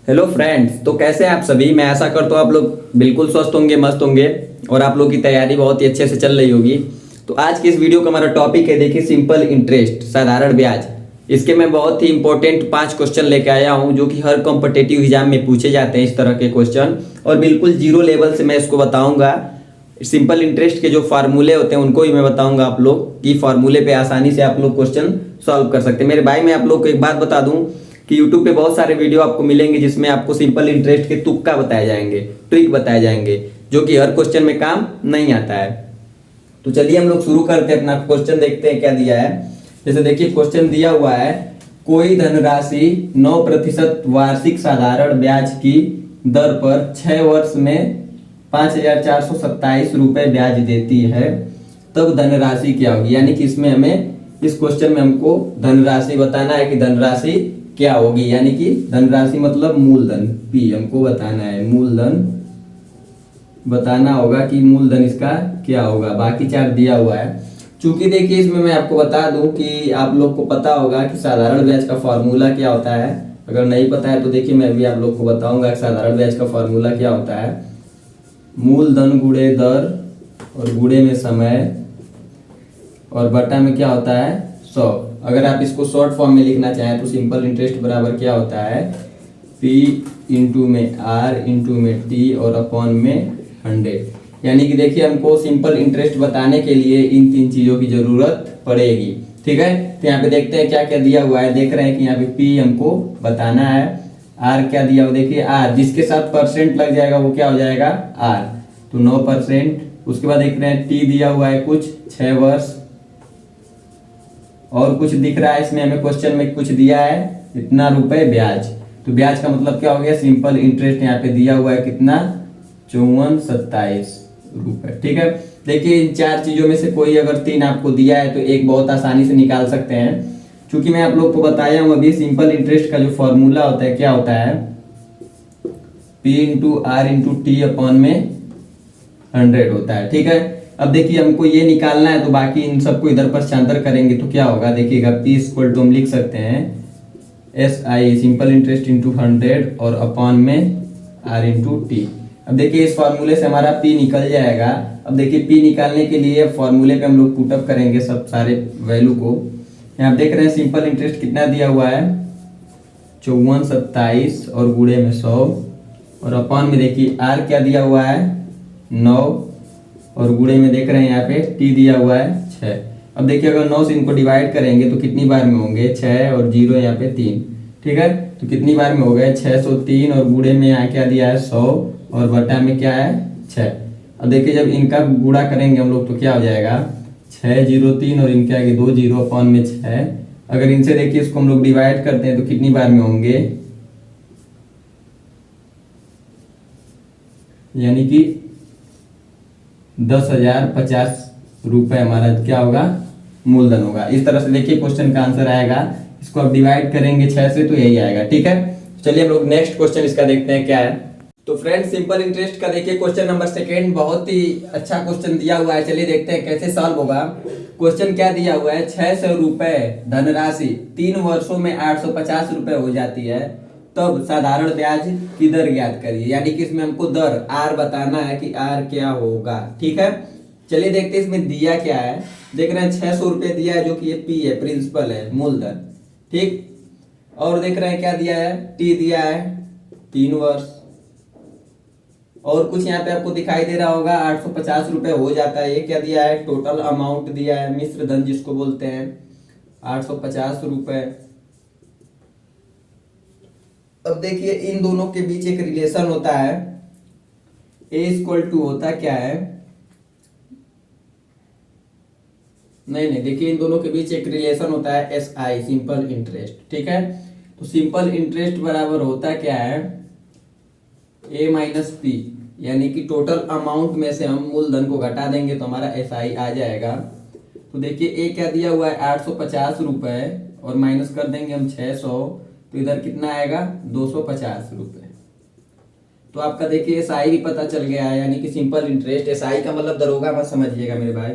Hello friends, तो कैसे हैं आप सभी। मैं आशा करता हूँ आप लोग बिल्कुल स्वस्थ होंगे, मस्त होंगे और आप लोग की तैयारी बहुत ही अच्छे से चल रही होगी। तो आज की इस वीडियो का हमारा टॉपिक है, देखिए, सिंपल इंटरेस्ट, साधारण ब्याज। इसके मैं बहुत ही इंपॉर्टेंट 5 क्वेश्चन लेके आया हूँ जो कि हर कॉम्पिटेटिव एग्जाम में पूछे जाते हैं इस तरह के क्वेश्चन। और बिल्कुल जीरो लेवल से मैं इसको बताऊंगा। सिंपल इंटरेस्ट के जो फार्मूले होते हैं उनको ही मैं बताऊंगा आप लोग कि फार्मूले पे आसानी से आप लोग क्वेश्चन सॉल्व कर सकते हैं। मेरे भाई, मैं आप लोग को एक बात बता दूं कि यूट्यूब पे बहुत सारे वीडियो आपको मिलेंगे जिसमें आपको सिंपल इंटरेस्ट के तुक्का बताए जाएंगे, ट्रिक बताए जाएंगे, जो कि हर क्वेश्चन में काम नहीं आता है। तो चलिए हम लोग शुरू करते हैं, अपना क्वेश्चन देखते हैं क्या दिया है। जैसे देखिए, क्वेश्चन दिया हुआ है, कोई धनराशि 9% वार्षिक साधारण ब्याज की दर पर 6 वर्ष में 5,427 रुपए ब्याज देती है, तब धनराशि क्या होगी। यानी कि इसमें हमें, इस क्वेश्चन में हमको धनराशि बताना है कि धनराशि क्या होगी। यानी कि धनराशि मतलब मूलधन, पी हमको बताना है, मूलधन बताना होगा कि मूलधन इसका क्या होगा। बाकी चार दिया हुआ है। चूंकि देखिए, इसमें मैं आपको बता दूं कि आप लोग को पता होगा कि साधारण ब्याज का फॉर्मूला क्या होता है। अगर नहीं पता है तो देखिए, मैं भी आप लोग को बताऊंगा कि साधारण ब्याज का फॉर्मूला क्या होता है। मूलधन गुणे दर और गुणे में समय और बटा में क्या होता है 100। अगर आप इसको शॉर्ट फॉर्म में लिखना चाहें तो सिंपल इंटरेस्ट बराबर क्या होता है, पी इंटू में आर इंटू में टी और अपॉन में 100। यानी कि देखिए, हमको सिंपल इंटरेस्ट बताने के लिए इन तीन चीजों की जरूरत पड़ेगी। ठीक है, तो यहाँ पे देखते हैं क्या क्या दिया हुआ है। देख रहे हैं कि यहाँ पे पी हमको बताना है, आर क्या दिया हुआ, देखिए आर जिसके साथ परसेंट लग जाएगा वो क्या हो जाएगा आर, तो 9%। उसके बाद देख रहे हैं टी दिया हुआ है कुछ 6 वर्ष, और कुछ दिख रहा है इसमें हमें क्वेश्चन में कुछ दिया है इतना रुपए ब्याज। तो ब्याज का मतलब क्या हो गया, सिंपल इंटरेस्ट यहाँ पे दिया हुआ है कितना 5427 रुपए। ठीक है, देखिए इन चार चीजों में से कोई अगर तीन आपको दिया है तो एक बहुत आसानी से निकाल सकते हैं। क्योंकि मैं आप लोग को बताया हूं अभी, सिंपल इंटरेस्ट का जो फॉर्मूला होता है क्या होता है, P into R into T upon में 100 होता है। ठीक है, अब देखिए हमको ये निकालना है तो बाकी इन सबको इधर पर शांतर करेंगे तो क्या होगा, देखिएगा पी इक्वल टू हम लिख सकते हैं S I simple interest into 100 और अपॉन में आर इंटू टी। अब देखिए इस फॉर्मूले से हमारा पी निकल जाएगा। अब देखिए पी निकालने के लिए फॉर्मूले पे हम लोग पुटअप करेंगे सब सारे वैल्यू को। यहाँ देख रहे हैं सिंपल इंटरेस्ट कितना दिया हुआ है 5427 और गुणे में 100 और अपॉन में देखिए आर क्या दिया हुआ है 9 और गुणे में देख रहे हैं यहाँ पे टी दिया हुआ है 6। अब देखिए अगर 9 से इनको डिवाइड करेंगे तो कितनी बार में होंगे 6 और 0 यहाँ पे 3। ठीक है, तो कितनी बार में हो गए 603 और गुणे में यहाँ क्या दिया है 100 और बटा में क्या है 6। अब देखिए जब इनका गुणा करेंगे हम लोग तो क्या हो जाएगा 603 और इनके आगे 2 0 अपॉन में 6। अगर इनसे देखिए इसको हम लोग डिवाइड करते हैं तो कितनी बार में होंगे, यानी कि 10,050 रुपए हमारा क्या होगा मूलधन होगा। इस तरह से देखिए क्वेश्चन का आंसर आएगा। इसको अब डिवाइड करेंगे 6 से तो यही आएगा। ठीक है, चलिए हम लोग नेक्स्ट क्वेश्चन इसका देखते हैं क्या है। तो फ्रेंड्स, सिंपल इंटरेस्ट का देखिए क्वेश्चन नंबर 2 बहुत ही अच्छा क्वेश्चन दिया हुआ है। चलिए देखते हैं कैसे सॉल्व होगा। क्वेश्चन क्या दिया हुआ है, 600 रुपए धनराशि 3 वर्षों में 850 रुपए हो जाती है, तब साधारण ब्याज की दर ज्ञात करिए। यानी कि इसमें हमको दर आर बताना है कि आर क्या होगा। ठीक है, चलिए देखते हैं इसमें दिया क्या है। देख रहे हैं 600 रुपए दिया है जो कि ये पी है, प्रिंसिपल है, मूलधन। ठीक, और देख रहे हैं क्या दिया है, टी दिया है 3 वर्ष, और कुछ यहाँ पे आपको दिखाई दे रहा होगा 850 रुपए हो जाता है। ये क्या दिया है, टोटल अमाउंट दिया है, मिश्र धन जिसको बोलते हैं, 850 रुपए। अब देखिए इन दोनों के बीच एक रिलेशन होता है, ए इक्वल टू होता क्या है, नहीं देखिए इन दोनों के बीच एक रिलेशन होता है एस आई सिंपल इंटरेस्ट। ठीक है, तो सिंपल इंटरेस्ट बराबर होता क्या है ए माइनस पी, यानी कि टोटल अमाउंट में से हम मूलधन को घटा देंगे तो हमारा एस आई आ जाएगा। तो देखिए ए क्या दिया हुआ है 850 रुपए और माइनस कर देंगे हम 600, तो इधर कितना आएगा 250 रुपए। तो आपका देखिए एस आई भी पता चल गया है, यानी कि सिंपल इंटरेस्ट, एस आई का मतलब दरोगा मत समझिएगा मेरे भाई।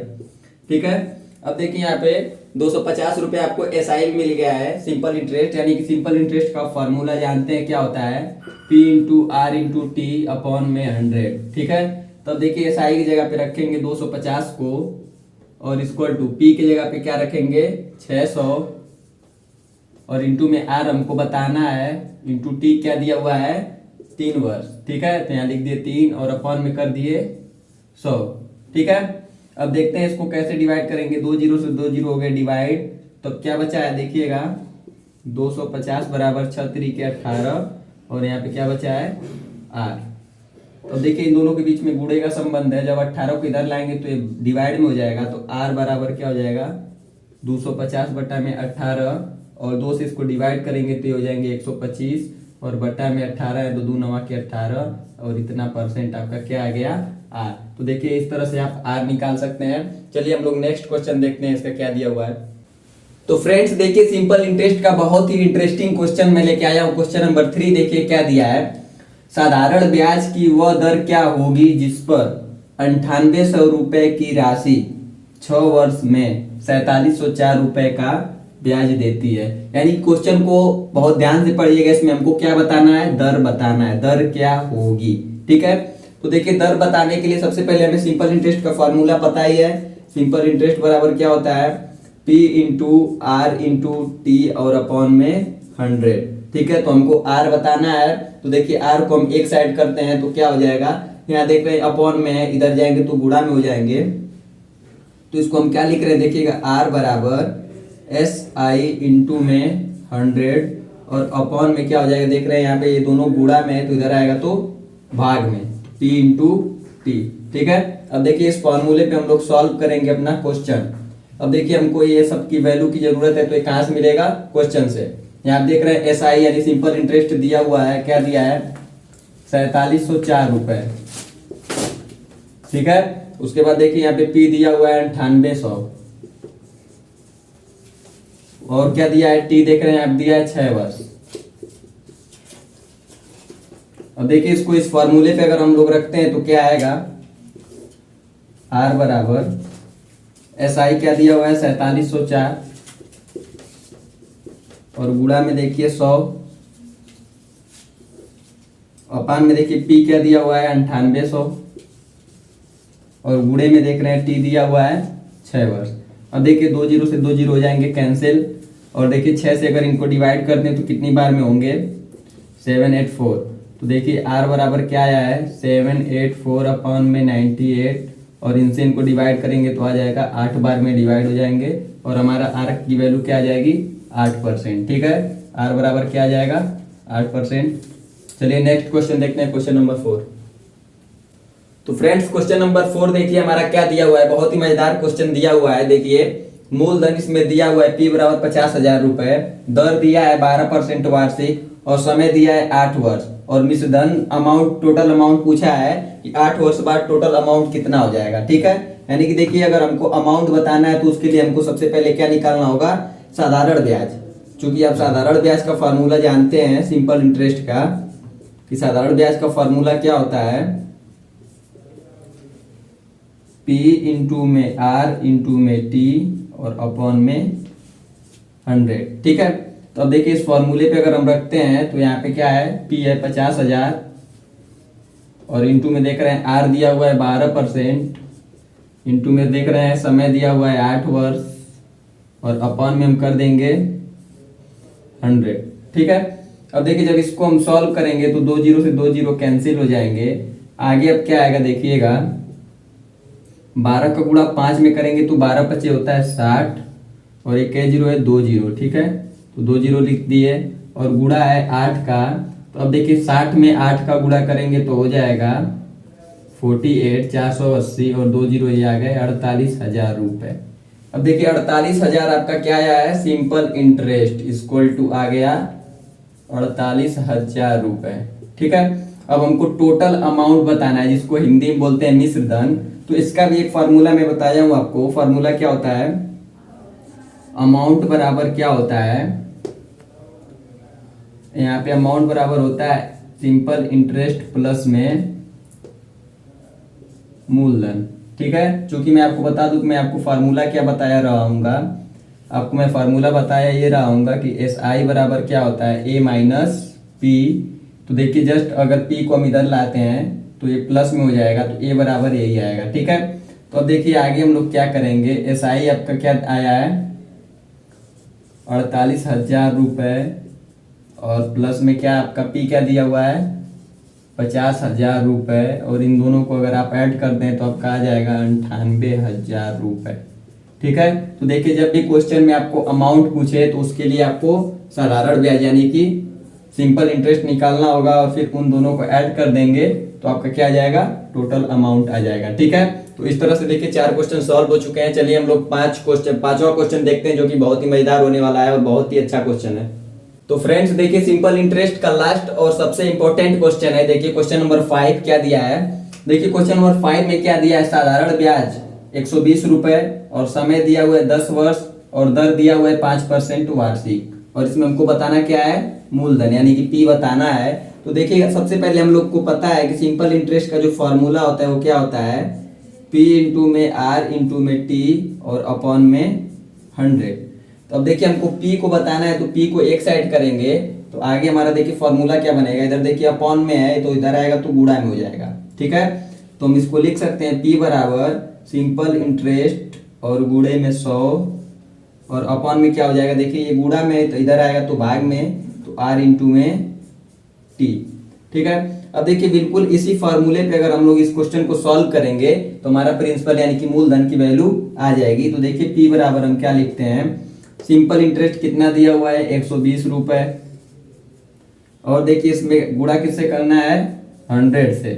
ठीक है, अब देखिए यहाँ पे 250 रुपये आपको एसआई मिल गया है सिंपल इंटरेस्ट, यानी कि सिंपल इंटरेस्ट का फॉर्मूला जानते हैं क्या होता है, P into R into T upon में 100। ठीक है, तब देखिए एसआई की जगह पे रखेंगे 250 को और इक्वल टू पी की जगह पे क्या रखेंगे 600 और इंटू में आर हमको बताना है इंटू टी क्या दिया हुआ है 3 वर्ष। ठीक है, तो यहाँ लिख दिए 3 और अपॉन में कर दिए 100। ठीक है, अब देखते हैं इसको कैसे डिवाइड करेंगे। 2 जीरो से 2 जीरो हो गए डिवाइड, तो क्या बचा है देखिएगा 250 बराबर 6 3 के 18 और यहाँ पे क्या बचा है आर। तो देखिए इन दोनों के बीच में गुणे का संबंध है, जब 18 को इधर लाएंगे तो ये डिवाइड में हो जाएगा, तो आर बराबर क्या हो जाएगा 250 बटा में 18 और 2 से इसको डिवाइड करेंगे तो ये हो जाएंगे 125 और बटा में 18 है तो 2 9 के 18 और इतना परसेंट आपका क्या आ गया आर। तो देखिए इस तरह से आप आर निकाल सकते हैं। चलिए हम लोग नेक्स्ट क्वेश्चन देखते हैं इसका क्या दिया हुआ है। तो फ्रेंड्स देखिए सिंपल इंटरेस्ट का बहुत ही इंटरेस्टिंग क्वेश्चन मैं लेके आया हूँ। क्वेश्चन नंबर 3 देखिए क्या दिया है, साधारण ब्याज की वह दर क्या होगी जिस पर 9800 रुपए की राशि 6 वर्ष में 4704 रुपए का ब्याज देती है। यानी क्वेश्चन को बहुत ध्यान से पढ़िएगा, इसमें हमको क्या बताना है दर बताना है, दर क्या होगी। ठीक है, तो देखिए दर बताने के लिए सबसे पहले हमें सिंपल इंटरेस्ट का फॉर्मूला पता ही है। सिंपल इंटरेस्ट बराबर क्या होता है P into R into T और अपॉन में 100। ठीक है, तो हमको R बताना है, तो देखिए R को हम एक साइड करते हैं तो क्या हो जाएगा, यहाँ देख रहे हैं अपॉन में है, इधर जाएंगे तो गुणा में हो जाएंगे, तो इसको हम क्या लिख रहे हैं देखिएगा R बराबर SI इंटू में 100 और अपॉन में क्या हो जाएगा देख रहे हैं यहाँ पे ये दोनों गुणा में है तो इधर आएगा तो भाग में P इंटू टी। ठीक है, अब देखिए इस फॉर्मूले पे हम लोग सॉल्व करेंगे अपना क्वेश्चन। अब देखिए हमको ये सब की वैल्यू की जरूरत है, तो ये कहां से मिलेगा क्वेश्चन से। यहाँ आप देख रहे हैं एसआई यानी सिंपल इंटरेस्ट दिया हुआ है, क्या दिया है 4704 रुपए। ठीक है, उसके बाद देखिए यहाँ पे पी दिया हुआ है 9800 और क्या दिया है टी देख रहे हैं आप दिया है 6 वर्ष। अब देखिए इसको इस फॉर्मूले पे अगर हम लोग रखते हैं तो क्या आएगा, आर बराबर एसआई क्या दिया हुआ है 4704 और गुणा में देखिए 100 अपान में देखिए पी क्या दिया हुआ है 9800 और गुणे में देख रहे हैं टी दिया हुआ है 6 वर्ष। अब देखिए 2 जीरो से 2 जीरो हो जाएंगे कैंसिल और देखिए 6 से अगर इनको डिवाइड करते हैं तो कितनी बार में होंगे 784। तो देखिए आर बराबर क्या आया है 784 अपॉन में 98 और इनसे इनको डिवाइड करेंगे तो आ जाएगा 8 बार में डिवाइड हो जाएंगे और हमारा आर की वैल्यू क्या आ जाएगी 8%। ठीक है, आर बराबर क्या आ जाएगा 8%। चलिए नेक्स्ट क्वेश्चन देखते हैं, क्वेश्चन नंबर 4। तो फ्रेंड्स क्वेश्चन नंबर 4 देखिए हमारा क्या दिया हुआ है, बहुत ही मजेदार क्वेश्चन दिया हुआ है। देखिए मूलधन इसमें दिया हुआ है P बराबर 50,000 रुपए, दर दिया है 12% वार्षिक और समय दिया है 8 वर्ष और मिश्रधन अमाउंट टोटल अमाउंट पूछा है कि 8 वर्ष बाद टोटल अमाउंट कितना हो जाएगा। ठीक है, यानी कि देखिए अगर हमको अमाउंट बताना है तो उसके लिए हमको सबसे पहले क्या निकालना होगा साधारण ब्याज। चूंकि आप साधारण ब्याज का फॉर्मूला जानते हैं सिंपल इंटरेस्ट का, कि साधारण ब्याज का फॉर्मूला क्या होता है P इंटू में R इंटू में T और अपॉन में 100। ठीक है, तो अब देखिए इस फॉर्मूले पे अगर हम रखते हैं तो यहाँ पे क्या है P है 50,000 और इंटू में देख रहे हैं R दिया हुआ है 12%, इंटू में देख रहे हैं समय दिया हुआ है 8 वर्ष और अपॉन में हम कर देंगे 100। ठीक है, अब देखिए जब इसको हम सॉल्व करेंगे तो 2 जीरो से 2 जीरो कैंसिल हो जाएंगे। आगे अब क्या आएगा देखिएगा 12 का गुणा 5 में करेंगे तो 12 पचे होता है 60 और एक जीरो है 2 जीरो। ठीक है, तो 2 जीरो लिख दिए और गुणा है 8 का, तो अब देखिए 60 में 8 का गुणा करेंगे तो हो जाएगा 48 480 और 2 जीरो ये आ गए 48,000 रुपए। अब देखिए 48,000 आपका क्या आया है सिंपल इंटरेस्ट इक्वल टू आ गया 48,000 रुपए। ठीक है, अब हमको टोटल अमाउंट बताना है जिसको हिंदी में बोलते हैं मिश्रधन। तो इसका भी एक फार्मूला मैं बताया हूं आपको। फार्मूला क्या होता है, अमाउंट बराबर क्या होता है, यहाँ पे अमाउंट बराबर होता है सिंपल इंटरेस्ट प्लस में मूलधन। ठीक है। चूंकि मैं आपको बता दूं कि मैं आपको फार्मूला क्या बताया रहा हूँगा, आपको मैं फार्मूला बताया ये रहा हूँगा कि एस आई बराबर क्या होता है, ए माइनस पी। तो देखिए जस्ट अगर पी को हम इधर लाते हैं तो ये प्लस में हो जाएगा, तो ए बराबर यही आएगा, ठीक है। तो अब देखिए आगे हम लोग क्या करेंगे, एस आई आपका क्या आया है 48,000 रुपये, और प्लस में क्या आपका पी क्या दिया हुआ है 50,000 रुपये, और इन दोनों को अगर आप ऐड कर दें तो आपका आ जाएगा 98,000 रुपये, ठीक है। तो देखिए जब भी क्वेश्चन में आपको अमाउंट पूछे तो उसके लिए आपको साधारण ब्याज यानी कि सिंपल इंटरेस्ट निकालना होगा, और फिर उन दोनों को ऐड कर देंगे तो आपका क्या आ जाएगा, टोटल अमाउंट आ जाएगा, ठीक है। तो इस तरह से देखिए 4 क्वेश्चन सॉल्व हो चुके हैं। चलिए हम लोग 5वां क्वेश्चन देखते हैं जो कि बहुत ही मजेदार होने वाला है और बहुत ही अच्छा क्वेश्चन है। तो फ्रेंड्स देखिए सिंपल इंटरेस्ट का लास्ट और सबसे इंपॉर्टेंट क्वेश्चन है। देखिए क्वेश्चन नंबर 5 क्या दिया है, देखिए क्वेश्चन नंबर 5 में क्या दिया है, साधारण ब्याज 120 रुपए, और समय दिया हुआ है 10 वर्ष, और दर दिया हुआ है 5% वार्षिक, और इसमें हमको बताना क्या है, मूलधन यानी कि पी बताना है। तो देखिए सबसे पहले हम लोग को पता है कि सिंपल इंटरेस्ट का जो फॉर्मूला होता है वो क्या होता है, पी इंटू में आर इंटू में टी और अपॉन में 100। तो अब देखिए हमको पी को बताना है, तो पी को एक साइड करेंगे तो आगे हमारा देखिए फॉर्मूला क्या बनेगा, इधर देखिए अपॉन में है तो इधर आएगा तो गुणा में हो जाएगा, ठीक है। तो हम इसको लिख सकते हैं पी बराबर सिंपल इंटरेस्ट और गुणे में 100, और अपॉन में क्या हो जाएगा, देखिए ये गुणा में तो इधर आएगा तो भाग में, तो आर इंटू में टी, ठीक है। अब देखिए बिल्कुल इसी फॉर्मूले पे अगर हम लोग इस क्वेश्चन को सॉल्व करेंगे तो हमारा प्रिंसिपल यानी कि मूलधन की वैल्यू आ जाएगी। तो देखिए पी बराबर हम क्या लिखते हैं, सिंपल इंटरेस्ट कितना दिया हुआ है 120 रुपए, और देखिए इसमें गुणा किससे करना है 100 से,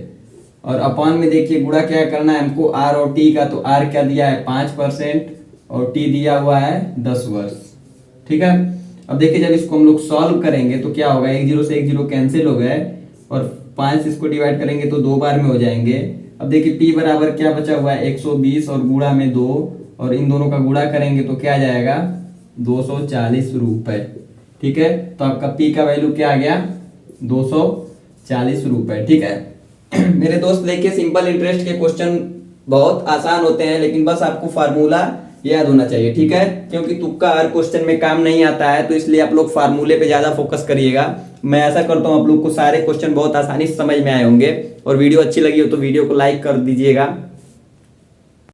और अपॉन में देखिए गुणा क्या करना है हमको आर और टी का, तो आर क्या दिया है 5% और टी दिया हुआ है 10 वर्ष, ठीक है। अब देखिए जब इसको हम लोग सॉल्व करेंगे तो क्या होगा, 1 0 से 1 0 कैंसिल हो गए, और 5 इसको डिवाइड करेंगे तो 2 बार में हो जाएंगे। अब देखिए पी बराबर क्या बचा हुआ है 120 और गुणा में 2, और इन दोनों का गुणा करेंगे तो क्या आ जाएगा 240 रुपए, ठीक है। तो आपका पी का वैल्यू क्या आ गया 240 रुपए, ठीक है। मेरे दोस्त देखिए सिंपल इंटरेस्ट के क्वेश्चन बहुत आसान होते हैं, लेकिन बस आपको फार्मूला याद होना चाहिए, ठीक है। क्योंकि तुक्का हर क्वेश्चन में काम नहीं आता है, तो इसलिए आप लोग फार्मूले पे ज्यादा फोकस करिएगा। मैं ऐसा करता हूँ आप लोग को सारे क्वेश्चन बहुत आसानी से समझ में आए होंगे, और वीडियो अच्छी लगी हो तो वीडियो को लाइक कर दीजिएगा।